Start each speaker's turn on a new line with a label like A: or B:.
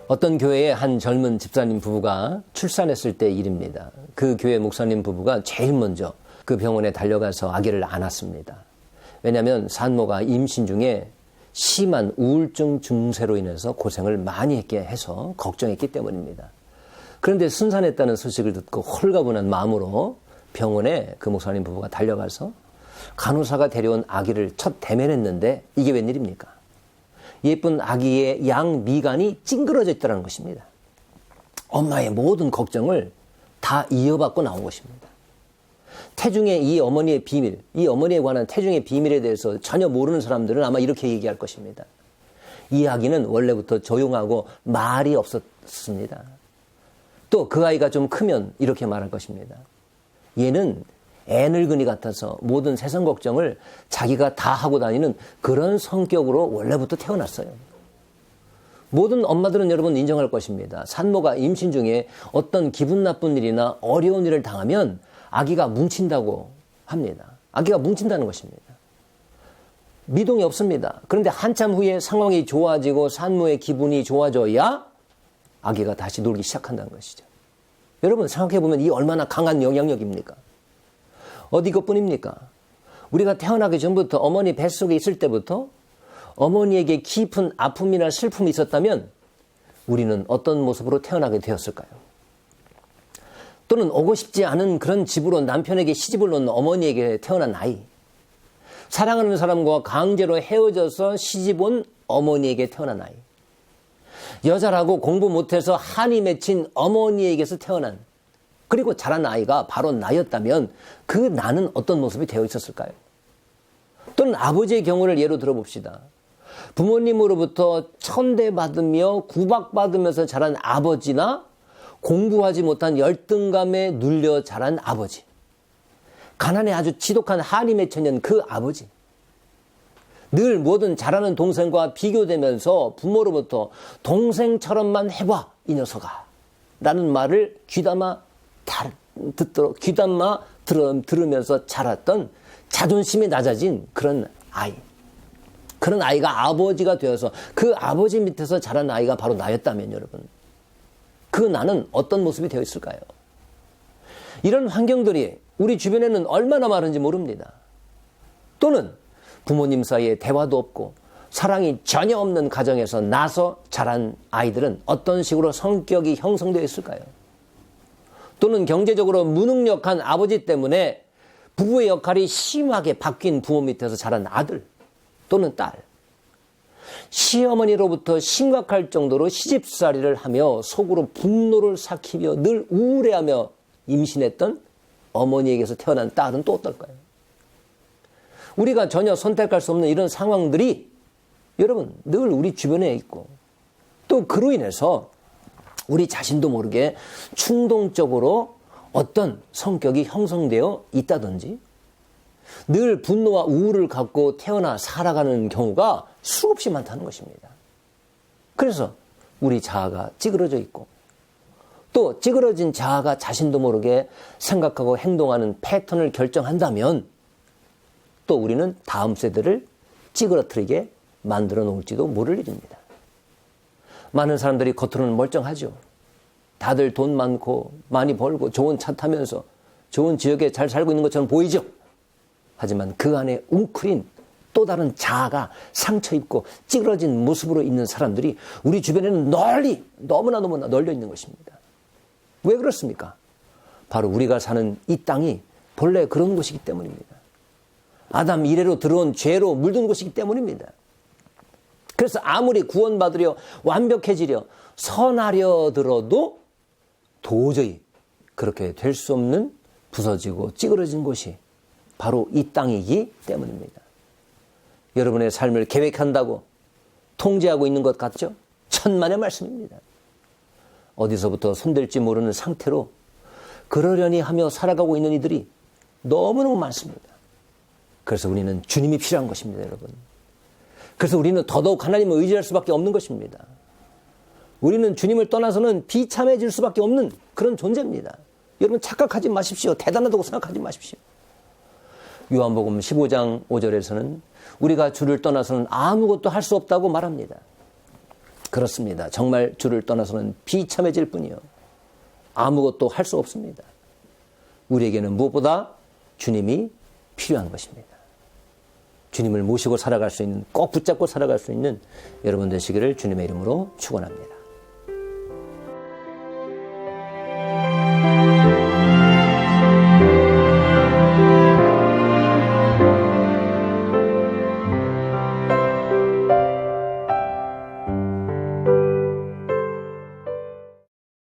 A: 어떤 교회의 한 젊은 집사님 부부가 출산했을 때 일입니다. 그 교회 목사님 부부가 제일 먼저 그 병원에 달려가서 아기를 안았습니다. 왜냐하면 산모가 임신 중에 심한 우울증 증세로 인해서 고생을 많이 했게 해서 걱정했기 때문입니다. 그런데 순산했다는 소식을 듣고 홀가분한 마음으로 병원에 그 목사님 부부가 달려가서 간호사가 데려온 아기를 첫 대면했는데 이게 웬일입니까? 예쁜 아기의 양 미간이 찡그러져 있다는 것입니다. 엄마의 모든 걱정을 다 이어받고 나온 것입니다. 태중의 이 어머니의 비밀, 이 어머니에 관한 태중의 비밀에 대해서 전혀 모르는 사람들은 아마 이렇게 얘기할 것입니다. 이 아기는 원래부터 조용하고 말이 없었습니다. 또 그 아이가 좀 크면 이렇게 말할 것입니다. 얘는 애늙은이 같아서 모든 세상 걱정을 자기가 다 하고 다니는 그런 성격으로 원래부터 태어났어요. 모든 엄마들은 여러분 인정할 것입니다. 산모가 임신 중에 어떤 기분 나쁜 일이나 어려운 일을 당하면 아기가 뭉친다고 합니다. 아기가 뭉친다는 것입니다. 미동이 없습니다. 그런데 한참 후에 상황이 좋아지고 산모의 기분이 좋아져야 아기가 다시 놀기 시작한다는 것이죠. 여러분 생각해보면 이 얼마나 강한 영향력입니까? 어디 것뿐입니까? 우리가 태어나기 전부터 어머니 뱃속에 있을 때부터 어머니에게 깊은 아픔이나 슬픔이 있었다면 우리는 어떤 모습으로 태어나게 되었을까요? 또는 오고 싶지 않은 그런 집으로 남편에게 시집을 놓는 어머니에게 태어난 아이, 사랑하는 사람과 강제로 헤어져서 시집 온 어머니에게 태어난 아이, 여자라고 공부 못해서 한이 맺힌 어머니에게서 태어난, 그리고 자란 아이가 바로 나였다면 그 나는 어떤 모습이 되어 있었을까요? 또는 아버지의 경우를 예로 들어봅시다. 부모님으로부터 천대받으며 구박받으면서 자란 아버지나 공부하지 못한 열등감에 눌려 자란 아버지, 가난에 아주 지독한 한이 맺혀있는 그 아버지, 늘 뭐든 잘하는 동생과 비교되면서 부모로부터 동생처럼만 해봐 이 녀석아 라는 말을 귀담아 들으면서 자랐던 자존심이 낮아진 그런 아이, 그런 아이가 아버지가 되어서 그 아버지 밑에서 자란 아이가 바로 나였다면 여러분, 그 나는 어떤 모습이 되어 있을까요? 이런 환경들이 우리 주변에는 얼마나 많은지 모릅니다. 또는 부모님 사이에 대화도 없고 사랑이 전혀 없는 가정에서 나서 자란 아이들은 어떤 식으로 성격이 형성되어 있을까요? 또는 경제적으로 무능력한 아버지 때문에 부부의 역할이 심하게 바뀐 부모 밑에서 자란 아들 또는 딸, 시어머니로부터 심각할 정도로 시집살이를 하며 속으로 분노를 삭히며 늘 우울해하며 임신했던 어머니에게서 태어난 딸은 또 어떨까요? 우리가 전혀 선택할 수 없는 이런 상황들이 여러분 늘 우리 주변에 있고, 또 그로 인해서 우리 자신도 모르게 충동적으로 어떤 성격이 형성되어 있다든지 늘 분노와 우울을 갖고 태어나 살아가는 경우가 수없이 많다는 것입니다. 그래서 우리 자아가 찌그러져 있고, 또 찌그러진 자아가 자신도 모르게 생각하고 행동하는 패턴을 결정한다면 또 우리는 다음 세대를 찌그러뜨리게 만들어 놓을지도 모를 일입니다. 많은 사람들이 겉으로는 멀쩡하죠. 다들 돈 많고 많이 벌고 좋은 차 타면서 좋은 지역에 잘 살고 있는 것처럼 보이죠. 하지만 그 안에 웅크린 또 다른 자아가 상처 입고 찌그러진 모습으로 있는 사람들이 우리 주변에는 너무나 널려 있는 것입니다. 왜 그렇습니까? 바로 우리가 사는 이 땅이 본래 그런 곳이기 때문입니다. 아담 이래로 들어온 죄로 물든 곳이기 때문입니다. 그래서 아무리 구원받으려 완벽해지려 선하려 들어도 도저히 그렇게 될 수 없는 부서지고 찌그러진 곳이 바로 이 땅이기 때문입니다. 여러분의 삶을 계획한다고 통제하고 있는 것 같죠? 천만의 말씀입니다. 어디서부터 손댈지 모르는 상태로 그러려니 하며 살아가고 있는 이들이 너무너무 많습니다. 그래서 우리는 주님이 필요한 것입니다, 여러분. 그래서 우리는 더더욱 하나님을 의지할 수밖에 없는 것입니다. 우리는 주님을 떠나서는 비참해질 수밖에 없는 그런 존재입니다. 여러분 착각하지 마십시오. 대단하다고 생각하지 마십시오. 요한복음 15장 5절에서는 우리가 주를 떠나서는 아무것도 할 수 없다고 말합니다. 그렇습니다. 정말 주를 떠나서는 비참해질 뿐이요. 아무것도 할 수 없습니다. 우리에게는 무엇보다 주님이 필요한 것입니다. 주님을 모시고 살아갈 수 있는, 꼭 붙잡고 살아갈 수 있는 여러분 되시기를 주님의 이름으로 축원합니다.